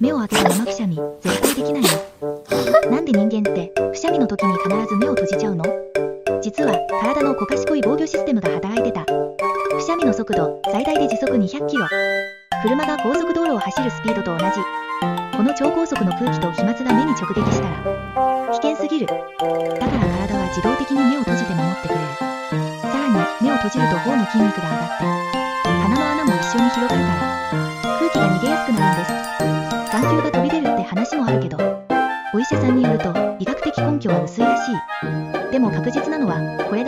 目を開けたままくしゃみ、絶対できないよ。なんで人間ってくしゃみの時に必ず目を閉じちゃうの？実は体の小賢い防御システムが働いてた。くしゃみの速度最大で時速200キロ。車が高速道路を走るスピードと同じ。この超高速の空気と飛沫が目に直撃したら危険すぎる。だから体は自動的に目を閉じて守ってくれる。さらに目を閉じると頬の筋肉が上がって鼻の穴も一緒に広がるから空気が逃げやすくなるんです。眼球が飛び出るって話もあるけど、お医者さんによると医学的根拠は薄いらしい。でも確実なのはこれ